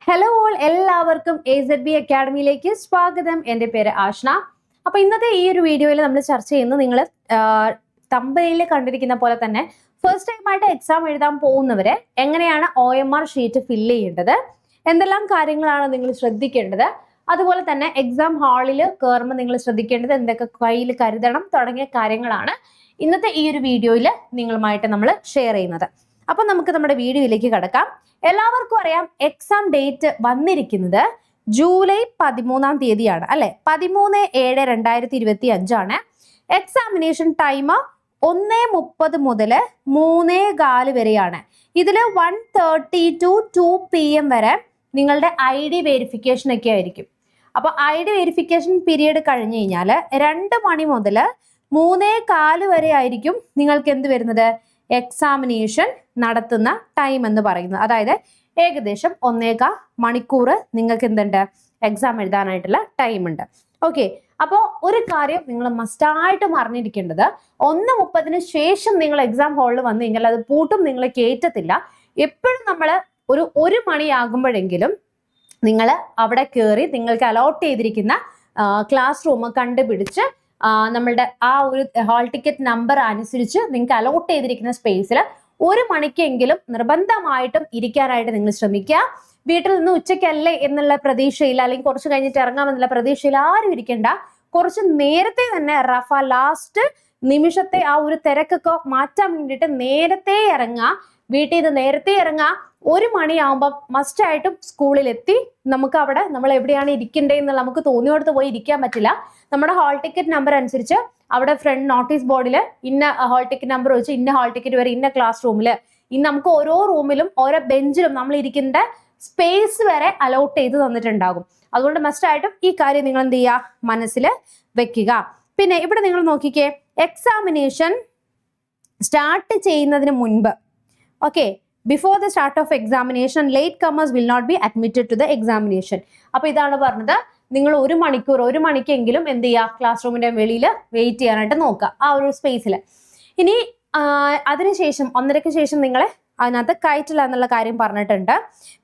Hello all, എല്ലാവർക്കും AZB അക്കാഡമിയിലേക്ക് സ്വാഗതം. എൻ്റെ പേര് ആഷ്ന. അപ്പൊ ഇന്നത്തെ ഈ ഒരു വീഡിയോയിൽ നമ്മൾ ചർച്ച ചെയ്യുന്നത് നിങ്ങൾ തമ്പനയിൽ കണ്ടിരിക്കുന്ന പോലെ തന്നെ ഫസ്റ്റ് ടൈം ആയിട്ട് എക്സാം എഴുതാൻ പോകുന്നവരെ എങ്ങനെയാണ് OMR ഷീറ്റ് ഫില്ല് ചെയ്യേണ്ടത്, എന്തെല്ലാം കാര്യങ്ങളാണ് നിങ്ങൾ ശ്രദ്ധിക്കേണ്ടത്, അതുപോലെ തന്നെ എക്സാം ഹാളിൽ കയറുമ്പോൾ നിങ്ങൾ ശ്രദ്ധിക്കേണ്ടത് എന്തൊക്കെ കയ്യിൽ കരുതണം തുടങ്ങിയ കാര്യങ്ങളാണ് ഇന്നത്തെ ഈ ഒരു വീഡിയോയിൽ നിങ്ങളുമായിട്ട് നമ്മൾ ഷെയർ ചെയ്യുന്നത്. അപ്പൊ നമുക്ക് നമ്മുടെ വീഡിയോയിലേക്ക് കടക്കാം. എല്ലാവർക്കും അറിയാം എക്സാം ഡേറ്റ് വന്നിരിക്കുന്നത് ജൂലൈ 13-ാം തീയതിയാണ് അല്ലെ. 13/7/2025 എക്സാമിനേഷൻ ടൈം 1:30 മുതൽ 3:15 വരെയാണ്. ഇതിൽ 1:30 to 2 PM വരെ നിങ്ങളുടെ ID വെരിഫിക്കേഷൻ ഒക്കെ ആയിരിക്കും. അപ്പൊ ID വെരിഫിക്കേഷൻ പീരീഡ് കഴിഞ്ഞു കഴിഞ്ഞാൽ 2 മണി മുതൽ 3:15 വരെ ആയിരിക്കും നിങ്ങൾക്ക് എന്ത് വരുന്നത്, എക്സാമിനേഷൻ നടത്തുന്ന ടൈം എന്ന് പറയുന്നത്. അതായത് ഏകദേശം 1.25 മണിക്കൂർ നിങ്ങൾക്ക് എന്തുണ്ട്, എക്സാം എഴുതാനായിട്ടുള്ള ടൈം ഉണ്ട്. ഓക്കെ, അപ്പോൾ ഒരു കാര്യം നിങ്ങൾ മസ്റ്റായിട്ടും അറിഞ്ഞിരിക്കേണ്ടത്, 1:30 ശേഷം നിങ്ങൾ എക്സാം ഹാളിൽ വന്നു കഴിഞ്ഞാൽ അത് പൂട്ടും, നിങ്ങളെ കയറ്റത്തില്ല. എപ്പോഴും നമ്മൾ ഒരു മണിയാകുമ്പോഴെങ്കിലും നിങ്ങൾ അവിടെ കയറി നിങ്ങൾക്ക് അലോട്ട് ചെയ്തിരിക്കുന്ന ക്ലാസ് റൂം കണ്ടുപിടിച്ച് നമ്മളുടെ ആ ഒരു ഹാൾ ടിക്കറ്റ് നമ്പർ അനുസരിച്ച് നിങ്ങൾക്ക് അലോട്ട് ചെയ്തിരിക്കുന്ന സ്പേസിൽ 1 മണിക്കെങ്കിലും നിർബന്ധമായിട്ടും ഇരിക്കാനായിട്ട് നിങ്ങൾ ശ്രമിക്കുക. വീട്ടിൽ നിന്ന് ഉച്ചയ്ക്കല്ലേ എന്നുള്ള പ്രതീക്ഷയിൽ അല്ലെങ്കിൽ കുറച്ച് കഴിഞ്ഞിട്ട് ഇറങ്ങാമെന്നുള്ള പ്രതീക്ഷയിൽ ആരും ഇരിക്കേണ്ട. കുറച്ച് നേരത്തെ തന്നെ ലാസ്റ്റ് നിമിഷത്തെ ആ ഒരു തിരക്കൊക്കെ മാറ്റാൻ വേണ്ടിയിട്ട് നേരത്തെ ഇറങ്ങുക. വീട്ടിൽ നിന്ന് നേരത്തെ ഇറങ്ങുക. 1 മണിയാകുമ്പോൾ മസ്റ്റായിട്ടും സ്കൂളിൽ എത്തി നമുക്ക് അവിടെ നമ്മൾ എവിടെയാണ് ഇരിക്കേണ്ടതെന്നുള്ള നമുക്ക് തോന്നിയോടത്ത് പോയി ഇരിക്കാൻ പറ്റില്ല. നമ്മുടെ ഹാൾ ടിക്കറ്റ് നമ്പർ അനുസരിച്ച് അവിടെ ഫ്രണ്ട് നോട്ടീസ് ബോർഡിൽ ഇന്ന ഹാൾ ടിക്കറ്റ് നമ്പർ വെച്ച് ഇന്ന ഹാൾ ടിക്കറ്റ് വരെ ഇന്ന ക്ലാസ് റൂമിൽ ഇന്ന് നമുക്ക് ഓരോ റൂമിലും ഓരോ ബെഞ്ചിലും നമ്മൾ ഇരിക്കേണ്ട സ്പേസ് വരെ അലോട്ട് ചെയ്ത് തന്നിട്ടുണ്ടാകും. അതുകൊണ്ട് മസ്റ്റായിട്ടും ഈ കാര്യം നിങ്ങൾ എന്ത് ചെയ്യുക, മനസ്സിൽ വെക്കുക. പിന്നെ ഇവിടെ നിങ്ങൾ നോക്കിക്കേ, എക്സാമിനേഷൻ സ്റ്റാർട്ട് ചെയ്യുന്നതിന് മുൻപ് before the start of examination latecomers will not be admitted to the examination. അപ്പൊ ഇതാണ് പറഞ്ഞത്, നിങ്ങൾ 1 മണിക്കെങ്കിലും എന്ത് ചെയ്യുക, ക്ലാസ് റൂമിന്റെ വെളിയിൽ വെയിറ്റ് ചെയ്യാനായിട്ട് നോക്കുക ആ ഒരു സ്പേസിൽ. ഇനി അതിനുശേഷം 1:30 ശേഷം നിങ്ങളെ അതിനകത്ത് കയറ്റില്ല എന്നുള്ള കാര്യം പറഞ്ഞിട്ടുണ്ട്.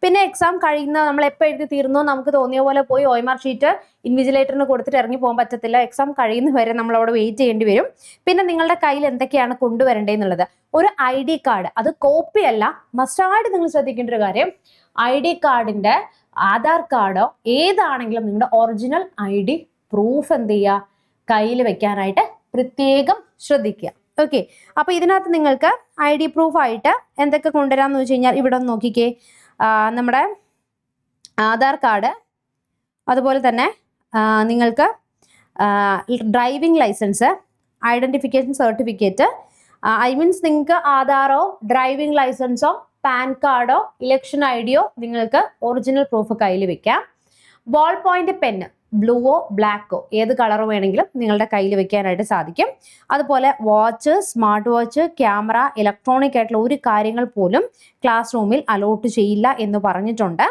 പിന്നെ എക്സാം കഴിയുന്ന നമ്മൾ എപ്പോൾ എഴുതി തീർന്നോ നമുക്ക് തോന്നിയ പോലെ പോയി OMR ഷീറ്റ് ഇൻവിജിലേറ്ററിന് കൊടുത്തിട്ട് ഇറങ്ങി പോകാൻ പറ്റത്തില്ല. എക്സാം കഴിയുന്ന വരെ നമ്മൾ അവിടെ വെയിറ്റ് ചെയ്യേണ്ടി വരും. പിന്നെ നിങ്ങളുടെ കയ്യിൽ എന്തൊക്കെയാണ് കൊണ്ടുവരേണ്ടതെന്നുള്ളത്, ഒരു ID കാർഡ്, അത് കോപ്പി അല്ല, മസ്റ്റായിട്ട് നിങ്ങൾ ശ്രദ്ധിക്കേണ്ട ഒരു കാര്യം, ID കാർഡിന്റെ ആധാർ കാർഡോ ഏതാണെങ്കിലും നിങ്ങളുടെ ഒറിജിനൽ ID പ്രൂഫ് എന്ത് ചെയ്യുക, കയ്യിൽ വെക്കാനായിട്ട് പ്രത്യേകം ശ്രദ്ധിക്കുക. ഓക്കെ, അപ്പൊ ഇതിനകത്ത് നിങ്ങൾക്ക് ID പ്രൂഫ് ആയിട്ട് എന്തൊക്കെ കൊണ്ടുവരാമെന്ന് വെച്ച് കഴിഞ്ഞാൽ ഇവിടെ ഒന്ന് നോക്കിക്കേ, നമ്മുടെ ആധാർ കാർഡ്, അതുപോലെ തന്നെ നിങ്ങൾക്ക് driving licence, identification certificate, means നിങ്ങൾക്ക് ആധാറോ ഡ്രൈവിംഗ് ലൈസൻസോ പാൻ കാർഡോ ഇലക്ഷൻ ID നിങ്ങൾക്ക് ഒറിജിനൽ പ്രൂഫ് കയ്യിൽ വെക്കാം. ബോൾ പോയിന്റ് പെന്ന്, ബ്ലൂവോ ബ്ലാക്കോ ഏത് കളർ വേണമെങ്കിലും നിങ്ങളുടെ കയ്യിൽ വെക്കാനായിട്ട് സാധിക്കും. അതുപോലെ watch, smart watch, camera, electronic ആയിട്ടുള്ള ഒരു കാര്യങ്ങൾ പോലും ക്ലാസ് റൂമിൽ അലോട്ട് ചെയ്യില്ല എന്ന് പറഞ്ഞിട്ടുണ്ട്.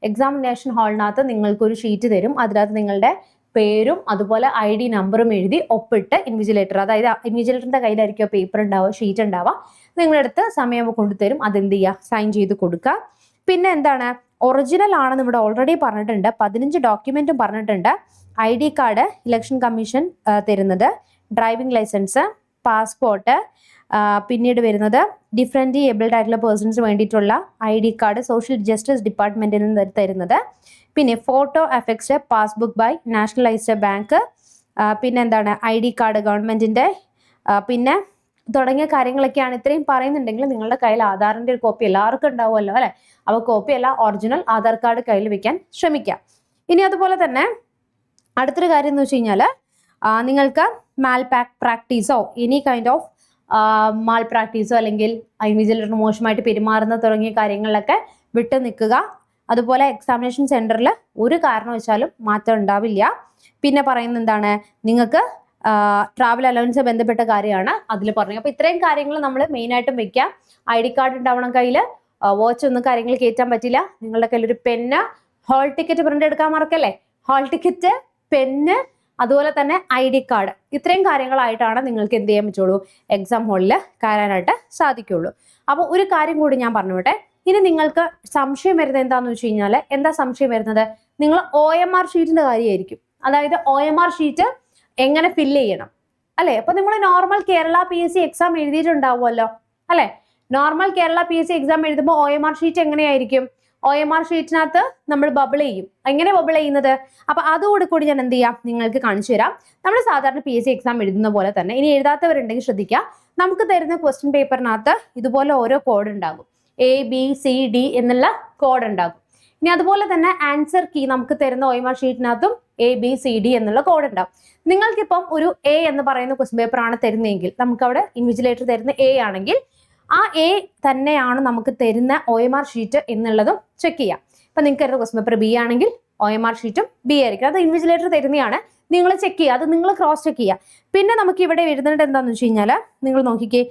എക്സാമിനേഷൻ ഹാളിനകത്ത് നിങ്ങൾക്കൊരു ഷീറ്റ് തരും, അതിനകത്ത് നിങ്ങളുടെ പേരും അതുപോലെ ID നമ്പറും എഴുതി ഒപ്പിട്ട് ഇൻവിജിലേറ്റർ, അതായത് ഇൻവിജിലേറ്ററിന്റെ കയ്യിലായിരിക്കും പേപ്പർ ഉണ്ടാവുക, ഷീറ്റ് ഉണ്ടാവുക, നിങ്ങളുടെ അടുത്ത് സമയം കൊണ്ടുതരും, അതെന്ത് ചെയ്യുക, സൈൻ ചെയ്ത് കൊടുക്കുക. പിന്നെ എന്താണ്, ഒറിജിനൽ ആണെന്ന് ഇവിടെ ഓൾറെഡി പറഞ്ഞിട്ടുണ്ട്, 15 ഡോക്യുമെന്റും പറഞ്ഞിട്ടുണ്ട്. ID കാർഡ് ഇലക്ഷൻ കമ്മീഷൻ തരുന്നത്, ഡ്രൈവിംഗ് ലൈസൻസ്, പാസ്പോർട്ട്, പിന്നീട് വരുന്നത് ഡിഫറെൻ്റ് ഏബിൾഡ് ആയിട്ടുള്ള പേഴ്സൺസിന് വേണ്ടിയിട്ടുള്ള ID കാർഡ് സോഷ്യൽ ജസ്റ്റിസ് ഡിപ്പാർട്ട്മെന്റിൽ നിന്ന് തരുന്നത്, പിന്നെ photo affixed passbook by nationalised bank, പിന്നെ എന്താണ് ID കാർഡ് ഗവൺമെന്റിന്റെ, പിന്നെ തുടങ്ങിയ കാര്യങ്ങളൊക്കെയാണ്. ഇത്രയും പറയുന്നുണ്ടെങ്കിൽ നിങ്ങളുടെ കയ്യിൽ ആധാറിന്റെ ഒരു കോപ്പി എല്ലാവർക്കും ഉണ്ടാവുമല്ലോ അല്ലെ, അപ്പോൾ കോപ്പി അല്ല ഒറിജിനൽ ആധാർ കാർഡ് കയ്യിൽ വെക്കാൻ ശ്രമിക്കാം. ഇനി അതുപോലെ തന്നെ അടുത്തൊരു കാര്യം എന്ന് വെച്ച് കഴിഞ്ഞാൽ, നിങ്ങൾക്ക് പ്രാക്ടീസോ എനി കൈൻഡ് ഓഫ് മാൽ പ്രാക്ടീസോ അല്ലെങ്കിൽ ഇൻവിജിലേറ്റർ മോശമായിട്ട് പെരുമാറുന്ന തുടങ്ങിയ കാര്യങ്ങളിലൊക്കെ വിട്ടു നിൽക്കുക. അതുപോലെ എക്സാമിനേഷൻ സെന്ററിൽ ഒരു കാരണവശാലും മാറ്റം ഉണ്ടാവില്ല. പിന്നെ പറയുന്നത് എന്താണ്, നിങ്ങൾക്ക് ട്രാവൽ അലവൻസ് ബന്ധപ്പെട്ട കാര്യമാണ് അതിൽ പറഞ്ഞത്. അപ്പൊ ഇത്രയും കാര്യങ്ങൾ നമ്മൾ മെയിനായിട്ടും വെക്കാം. ID കാർഡ് ഉണ്ടാവണം കയ്യിൽ, വാച്ച് ഒന്നും കാര്യങ്ങൾ കയറ്റാൻ പറ്റില്ല. നിങ്ങളുടെ കയ്യിൽ ഒരു പെന്ന്, ഹാൾ ടിക്കറ്റ് പ്രിന്റ് എടുക്കാൻ മറക്കല്ലേ, ഹാൾ ടിക്കറ്റ്, പെന്ന്, അതുപോലെ തന്നെ ID കാർഡ്, ഇത്രയും കാര്യങ്ങളായിട്ടാണ് നിങ്ങൾക്ക് എന്ത് ചെയ്യാൻ പറ്റുള്ളൂ, എക്സാം ഹാളിൽ കയറാനായിട്ട് സാധിക്കുള്ളൂ. അപ്പോൾ ഒരു കാര്യം കൂടി ഞാൻ പറഞ്ഞോട്ടെ, ഇനി നിങ്ങൾക്ക് സംശയം വരുന്നത് എന്താണെന്ന് വെച്ച് കഴിഞ്ഞാൽ, എന്താ സംശയം വരുന്നത്? നിങ്ങൾ OMR ഷീറ്റിന്റെ കാര്യമായിരിക്കും. അതായത് OMR ഷീറ്റ് എങ്ങനെ ഫില്ല് ചെയ്യണം അല്ലെ? അപ്പൊ നിങ്ങൾ നോർമൽ കേരള PSC എക്സാം എഴുതിയിട്ടുണ്ടാവുമല്ലോ അല്ലെ? നോർമൽ കേരള PSC എക്സാം എഴുതുമ്പോൾ OMR ഷീറ്റ് എങ്ങനെയായിരിക്കും? OMR ഷീറ്റിനകത്ത് നമ്മൾ ബബിൾ ചെയ്യും. എങ്ങനെ ബബിൾ ചെയ്യുന്നത്? അപ്പൊ അതോടുകൂടി ഞാൻ എന്ത് ചെയ്യാം, നിങ്ങൾക്ക് കാണിച്ചു തരാം. നമ്മൾ സാധാരണ PSC എക്സാം എഴുതുന്ന പോലെ തന്നെ. ഇനി എഴുതാത്തവരുണ്ടെങ്കിൽ ശ്രദ്ധിക്കുക, നമുക്ക് തരുന്ന ക്വസ്റ്റ്യൻ പേപ്പറിനകത്ത് ഇതുപോലെ ഓരോ കോഡ് ഉണ്ടാകും. ABCD എന്നുള്ള കോഡ് ഉണ്ടാകും. ഇനി അതുപോലെ തന്നെ ആൻസർ കീ നമുക്ക് തരുന്ന OMR ഷീറ്റിനകത്തും ABCD എന്നുള്ള കോഡ് ഉണ്ടാവും. നിങ്ങൾക്കിപ്പം ഒരു A എന്ന് പറയുന്ന ക്വസ്റ്റ്യൻ പേപ്പർ ആണ് തരുന്നതെങ്കിൽ, നമുക്ക് അവിടെ ഇൻവിജിലേറ്റർ തരുന്ന A ആണെങ്കിൽ ആ A തന്നെയാണ് നമുക്ക് തരുന്ന OMR ഷീറ്റ് എന്നുള്ളതും ചെക്ക് ചെയ്യാം. ഇപ്പൊ നിങ്ങൾക്ക് തരുന്ന ക്വസ്റ്റ്യൻ പേപ്പർ B ആണെങ്കിൽ OMR ഷീറ്റും B ആയിരിക്കും. അത് ഇൻവിജിലേറ്റർ തരുന്നതാണ്, നിങ്ങൾ ചെക്ക് ചെയ്യുക, അത് നിങ്ങൾ ക്രോസ് ചെക്ക് ചെയ്യുക. പിന്നെ നമുക്ക് ഇവിടെ എഴുതേണ്ടത് എന്താണെന്ന് വെച്ച് കഴിഞ്ഞാൽ, നിങ്ങൾ നോക്കിക്കേ,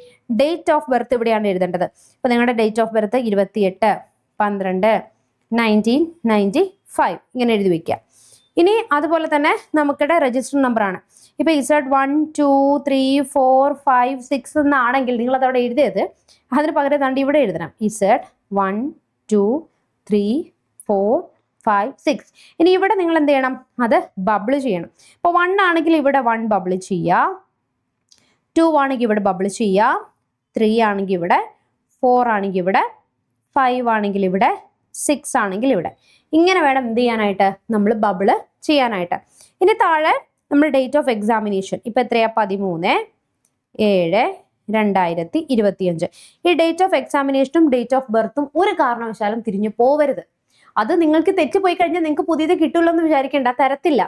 ഡേറ്റ് ഓഫ് ബർത്ത് ഇവിടെയാണ് എഴുതേണ്ടത്. ഇപ്പൊ നിങ്ങളുടെ ഡേറ്റ് ഓഫ് ബർത്ത് 28/12/1995 ഇങ്ങനെ എഴുതി വെക്കുക. ഇനി അതുപോലെ തന്നെ നമുക്കിടെ രജിസ്റ്റർ നമ്പർ ആണ്. ഇപ്പൊ Z1 2 3 4 5 6 എന്നാണെങ്കിൽ നിങ്ങൾ അതവിടെ എഴുതിയത്, അതിന് പകരം താണ്ടി ഇവിടെ എഴുതണം Z1 2 3 4 5 6. ഇനി ഇവിടെ നിങ്ങൾ എന്ത് ചെയ്യണം, അത് ബബിൾ ചെയ്യണം. ഇപ്പൊ 1 ആണെങ്കിൽ ഇവിടെ 1 ബബിൾ ചെയ്യുക, 2 ആണെങ്കിൽ ഇവിടെ ബബിൾ ചെയ്യുക, 3 ആണെങ്കിൽ ഇവിടെ, 4 ആണെങ്കിൽ ഇവിടെ, 5 ആണെങ്കിൽ ഇവിടെ, 6 ആണെങ്കിൽ ഇവിടെ. ഇങ്ങനെ വേണം എന്ത് ചെയ്യാനായിട്ട്, നമ്മൾ ബബിള് ചെയ്യാനായിട്ട്. ഇനി താഴെ നമ്മൾ ഡേറ്റ് ഓഫ് എക്സാമിനേഷൻ ഇപ്പൊ എത്രയാ, 13/7/2025. ഈ ഡേറ്റ് ഓഫ് എക്സാമിനേഷനും ഡേറ്റ് ഓഫ് ബർത്തും ഒരു കാരണവശാലും തിരിഞ്ഞു പോവരുത്. അത് നിങ്ങൾക്ക് തെറ്റിപ്പോയി കഴിഞ്ഞാൽ നിങ്ങൾക്ക് പുതിയത് കിട്ടുള്ളൂ എന്ന് വിചാരിക്കേണ്ട, തരത്തില്ല.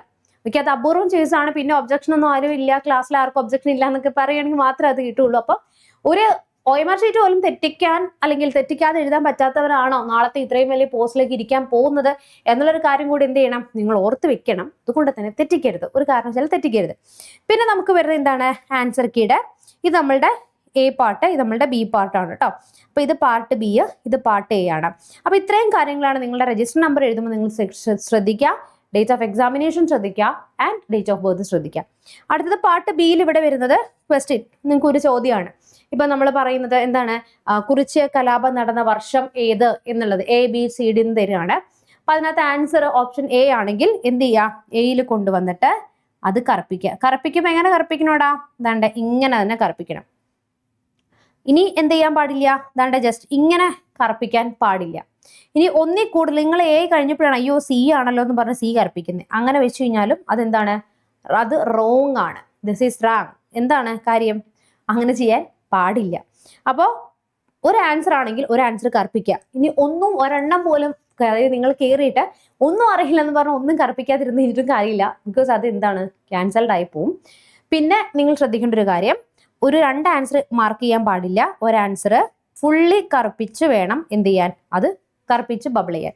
ഓക്കെ, അത് അപൂർവം കേസാണ്. പിന്നെ ഒബ്ജക്ഷൻ ഒന്നും ആരും ഇല്ല, ക്ലാസ്സിൽ ആർക്കും ഒബ്ജക്ഷൻ ഇല്ല എന്നൊക്കെ പറയുകയാണെങ്കിൽ മാത്രമേ അത് കിട്ടുള്ളൂ. അപ്പൊ ഒരു OMR ഷീറ്റ് പോലും തെറ്റിക്കാൻ അല്ലെങ്കിൽ തെറ്റിക്കാതെ എഴുതാൻ പറ്റാത്തവരാണോ നാളത്തെ ഇത്രയും വലിയ പോസ്റ്റിലേക്ക് ഇരിക്കാൻ പോകുന്നത് എന്നുള്ളൊരു കാര്യം കൂടി എന്ത് ചെയ്യണം, നിങ്ങൾ ഓർത്ത് വെക്കണം. അതുകൊണ്ട് തന്നെ തെറ്റിക്കരുത്, ഒരു കാരണവശാലും തെറ്റിക്കരുത്. പിന്നെ നമുക്ക് വരുന്നത് എന്താണ്, ആൻസർ കീയുടെ ഇത് നമ്മളുടെ A പാർട്ട്, ഇത് നമ്മളുടെ B പാർട്ടാണ് കേട്ടോ. അപ്പൊ ഇത് പാർട്ട് B, ഇത് പാർട്ട് A ആണ്. അപ്പൊ ഇത്രയും കാര്യങ്ങളാണ് നിങ്ങളുടെ രജിസ്റ്റർ നമ്പർ എഴുതുമ്പോൾ നിങ്ങൾ ശ്രദ്ധിക്കുക. ഡേറ്റ് ഓഫ് എക്സാമിനേഷൻ ശ്രദ്ധിക്കുക ആൻഡ് ഡേറ്റ് ഓഫ് ബർത്ത് ശ്രദ്ധിക്കുക. അടുത്തത് പാർട്ട് Bയിൽ ഇവിടെ വരുന്നത് ക്വസ്റ്റ്യൻ, നിങ്ങൾക്ക് ഒരു ചോദ്യമാണ്. ഇപ്പൊ നമ്മൾ പറയുന്നത് എന്താണ്, കുറിച്യ കലാപം നടന്ന വർഷം ഏത് എന്നുള്ളത് ABCD എന്ന് തരികയാണ്. അപ്പൊ അതിനകത്ത് ആൻസർ ഓപ്ഷൻ A ആണെങ്കിൽ എന്ത് ചെയ്യുക, Aയിൽ കൊണ്ടുവന്നിട്ട് അത് കറുപ്പിക്കുക. കറുപ്പിക്കുമ്പോൾ എങ്ങനെ കറുപ്പിക്കണോടാ, ദാണ്ട ഇങ്ങനെ തന്നെ കറുപ്പിക്കണം. ഇനി എന്ത് ചെയ്യാൻ പാടില്ല, ദാണ്ട ജസ്റ്റ് ഇങ്ങനെ കറുപ്പിക്കാൻ പാടില്ല. ഇനി ഒന്നിൽ കൂടുതൽ നിങ്ങൾ A കഴിഞ്ഞപ്പോഴാണ് അയ്യോ C ആണല്ലോ എന്ന് പറഞ്ഞ് C കറുപ്പിക്കുന്നത്. അങ്ങനെ വെച്ച് കഴിഞ്ഞാലും അതെന്താണ്, അത് റോങ് ആണ്. This is rang. എന്താണ് കാര്യം, അങ്ങനെ ചെയ്യാൻ പാടില്ല. അപ്പോൾ ഒരു ആൻസർ ആണെങ്കിൽ ഒരു ആൻസർ കറുപ്പിക്കുക. ഇനി ഒരെണ്ണം പോലും നിങ്ങൾ കയറിയിട്ട് ഒന്നും അറിയില്ല എന്ന് പറഞ്ഞാൽ ഒന്നും കറുപ്പിക്കാതിരുന്നിട്ടും കാര്യമില്ല. ബിക്കോസ് അത് എന്താണ്, ക്യാൻസൽഡ് ആയി പോവും. പിന്നെ നിങ്ങൾ ശ്രദ്ധിക്കേണ്ട ഒരു കാര്യം, ഒരു 2 ആൻസർ മാർക്ക് ചെയ്യാൻ പാടില്ല. ഒരു ആൻസർ ഫുള്ളി കറുപ്പിച്ച് വേണം എന്ത് ചെയ്യാൻ, അത് കറുപ്പിച്ച് ബബിൾ ചെയ്യാൻ.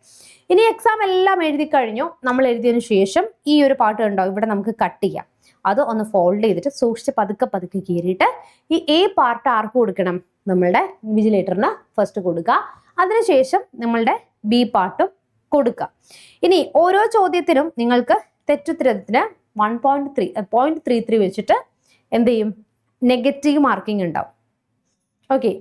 ഇനി എക്സാം എല്ലാം എഴുതി കഴിഞ്ഞു. നമ്മൾ എഴുതിയതിനു ശേഷം ഈ ഒരു പാർട്ട് കണ്ടോ, ഇവിടെ നമുക്ക് കട്ട് ചെയ്യാം. അത് ഒന്ന് ഫോൾഡ് ചെയ്തിട്ട് സൂക്ഷിച്ച് പതുക്കെ കീറിയിട്ട് ഈ A പാർട്ട് ആർക്ക് കൊടുക്കണം, നമ്മളുടെ ഇൻവിജിലേറ്ററിന് ഫസ്റ്റ് കൊടുക്കുക. അതിനുശേഷം നമ്മളുടെ B പാർട്ടും കൊടുക്കുക. ഇനി ഓരോ ചോദ്യത്തിനും നിങ്ങൾക്ക് തെറ്റുത്തരത്തിന് 1.33 വെച്ചിട്ട് എന്ത് ചെയ്യും, നെഗറ്റീവ് മാർക്കിംഗ് ഉണ്ടാവും. ഓക്കെ,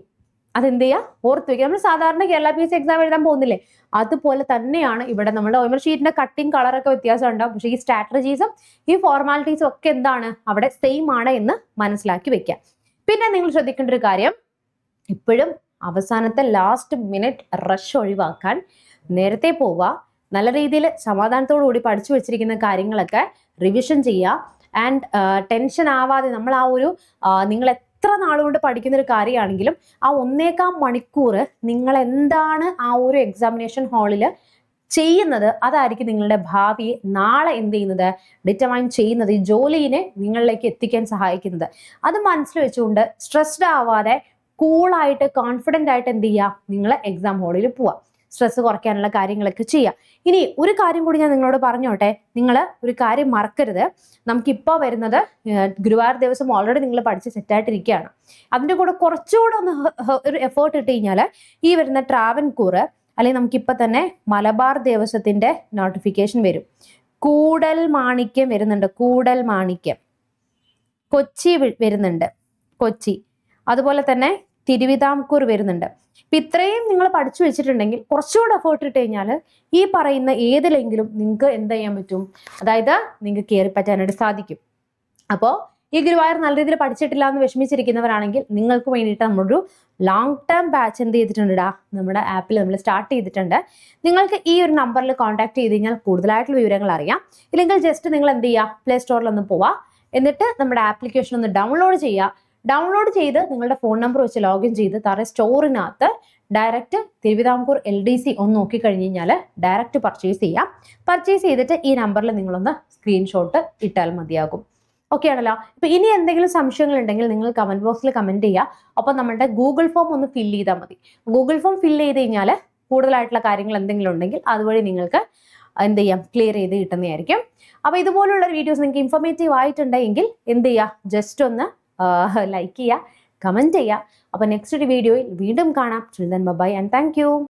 അതെന്ത് ചെയ്യുക, ഓർത്ത് വയ്ക്കുക. നമ്മൾ സാധാരണ കേരള PSC എക്സാം എഴുതാൻ പോകുന്നില്ലേ, അതുപോലെ തന്നെയാണ് ഇവിടെ നമ്മുടെ OMR ഷീറ്റിന്റെ കട്ടിങ് കളറൊക്കെ വ്യത്യാസം ഉണ്ടാവും. പക്ഷേ ഈ സ്ട്രാറ്റജീസും ഈ ഫോർമാലിറ്റീസും ഒക്കെ എന്താണ്, അവിടെ സെയിം ആണ് എന്ന് മനസ്സിലാക്കി വെക്കുക. പിന്നെ നിങ്ങൾ ശ്രദ്ധിക്കേണ്ട ഒരു കാര്യം, ഇപ്പോഴും അവസാനത്തെ ലാസ്റ്റ് മിനിറ്റ് റഷ് ഒഴിവാക്കാൻ നേരത്തെ പോവുക. നല്ല രീതിയിൽ സമാധാനത്തോടു കൂടി പഠിച്ചു വെച്ചിരിക്കുന്ന കാര്യങ്ങളൊക്കെ റിവിഷൻ ചെയ്യുക. ആൻഡ് ടെൻഷൻ ആവാതെ നമ്മൾ ആ ഒരു നിങ്ങൾ എത്ര നാളുകൊണ്ട് പഠിക്കുന്ന ഒരു കാര്യമാണെങ്കിലും ആ 1.25 മണിക്കൂർ നിങ്ങൾ എന്താണ് ആ ഒരു എക്സാമിനേഷൻ ഹാളിൽ ചെയ്യുന്നത്, അതായിരിക്കും നിങ്ങളുടെ ഭാവിയെ നാളെ എന്ത് ചെയ്യുന്നത്, ഡിറ്റർമൈൻ ചെയ്യുന്നത്, ഈ ജോലിയെ നിങ്ങളിലേക്ക് എത്തിക്കാൻ സഹായിക്കുന്നത്. അത് മനസ്സിൽ വെച്ചുകൊണ്ട് സ്ട്രെസ്ഡ് ആവാതെ കൂളായിട്ട് കോൺഫിഡൻ്റ് ആയിട്ട് എന്ത് ചെയ്യുക, നിങ്ങൾ എക്സാം ഹാളിൽ പോവുക. സ്ട്രെസ് കുറയ്ക്കാനുള്ള കാര്യങ്ങളൊക്കെ ചെയ്യുക. ഇനി ഒരു കാര്യം കൂടി ഞാൻ നിങ്ങളോട് പറഞ്ഞോട്ടെ, നിങ്ങൾ ഒരു കാര്യം മറക്കരുത്. നമുക്കിപ്പോൾ വരുന്നത് ഗുരുവായൂർ ദിവസം ഓൾറെഡി നിങ്ങൾ പഠിച്ച് സെറ്റായിട്ടിരിക്കുകയാണ്. അതിൻ്റെ കൂടെ കുറച്ചുകൂടെ ഒന്ന് ഒരു എഫേർട്ട് ഇട്ട് കഴിഞ്ഞാൽ ഈ വരുന്ന ട്രാവൻകൂർ അല്ലെങ്കിൽ നമുക്കിപ്പോൾ തന്നെ മലബാർ ദേവസ്വത്തിൻ്റെ നോട്ടിഫിക്കേഷൻ വരും. കൂടൽ മാണിക്യം വരുന്നുണ്ട്, കൂടൽ മാണിക്യം. കൊച്ചി വരുന്നുണ്ട്, കൊച്ചി. അതുപോലെ തന്നെ തിരുവിതാംകൂർ വരുന്നുണ്ട്. ഇപ്പം ഇത്രയും നിങ്ങൾ പഠിച്ചു വെച്ചിട്ടുണ്ടെങ്കിൽ കുറച്ചുകൂടെ എഫേർട്ട് ഇട്ട് കഴിഞ്ഞാൽ ഈ പറയുന്ന ഏതിലെങ്കിലും നിങ്ങൾക്ക് എന്ത് ചെയ്യാൻ പറ്റും, അതായത് നിങ്ങൾക്ക് കയറി പറ്റാനായിട്ട് സാധിക്കും. അപ്പോൾ ഈ ഗുരുവായൂർ നല്ല രീതിയിൽ പഠിച്ചിട്ടില്ല എന്ന് വിഷമിച്ചിരിക്കുന്നവരാണെങ്കിൽ നിങ്ങൾക്ക് വേണ്ടിയിട്ട് നമ്മളൊരു ലോങ് ടേം ബാച്ച് എന്ത് ചെയ്തിട്ടുണ്ടാ, നമ്മുടെ ആപ്പിൽ നമ്മൾ സ്റ്റാർട്ട് ചെയ്തിട്ടുണ്ട്. നിങ്ങൾക്ക് ഈ ഒരു നമ്പറിൽ കോൺടാക്ട് ചെയ്ത് കഴിഞ്ഞാൽ കൂടുതലായിട്ടുള്ള വിവരങ്ങൾ അറിയാം. ഇല്ലെങ്കിൽ ജസ്റ്റ് നിങ്ങൾ എന്ത് ചെയ്യുക, പ്ലേ സ്റ്റോറിലൊന്ന് പോവുക, എന്നിട്ട് നമ്മുടെ ആപ്ലിക്കേഷൻ ഒന്ന് ഡൗൺലോഡ് ചെയ്യുക. ഡൗൺലോഡ് ചെയ്ത് നിങ്ങളുടെ ഫോൺ നമ്പർ വെച്ച് ലോഗിൻ ചെയ്ത് താഴെ സ്റ്റോറിനകത്ത് ഡയറക്റ്റ് തിരുവിതാംകൂർ LDC ഒന്ന് നോക്കിക്കഴിഞ്ഞ് കഴിഞ്ഞാൽ ഡയറക്റ്റ് പർച്ചേസ് ചെയ്യാം. പർച്ചേസ് ചെയ്തിട്ട് ഈ നമ്പറിൽ നിങ്ങളൊന്ന് സ്ക്രീൻഷോട്ട് ഇട്ടാൽ മതിയാകും. ഓക്കെ ആണല്ലോ. ഇപ്പൊ ഇനി എന്തെങ്കിലും സംശയങ്ങൾ ഉണ്ടെങ്കിൽ നിങ്ങൾ കമന്റ് ബോക്സിൽ കമന്റ് ചെയ്യുക. അപ്പോൾ നമ്മുടെ ഗൂഗിൾ ഫോം ഒന്ന് ഫില്ല് ചെയ്താൽ മതി. ഗൂഗിൾ ഫോം ഫില്ല് ചെയ്ത് കഴിഞ്ഞാൽ കൂടുതലായിട്ടുള്ള കാര്യങ്ങൾ എന്തെങ്കിലും ഉണ്ടെങ്കിൽ അതുവഴി നിങ്ങൾക്ക് എന്ത് ചെയ്യാം, ക്ലിയർ ചെയ്ത് കിട്ടുന്നതായിരിക്കും. അപ്പോൾ ഇതുപോലുള്ള വീഡിയോസ് നിങ്ങൾക്ക് ഇൻഫോർമേറ്റീവ് ആയിട്ടുണ്ടെങ്കിൽ എന്ത് ചെയ്യുക, ജസ്റ്റ് ഒന്ന് ലൈക്ക് ചെയ്യുക, കമന്റ് ചെയ്യുക. അപ്പോൾ നെക്സ്റ്റ് ഒരു വീഡിയോയിൽ വീണ്ടും കാണാം. Bye and thank U.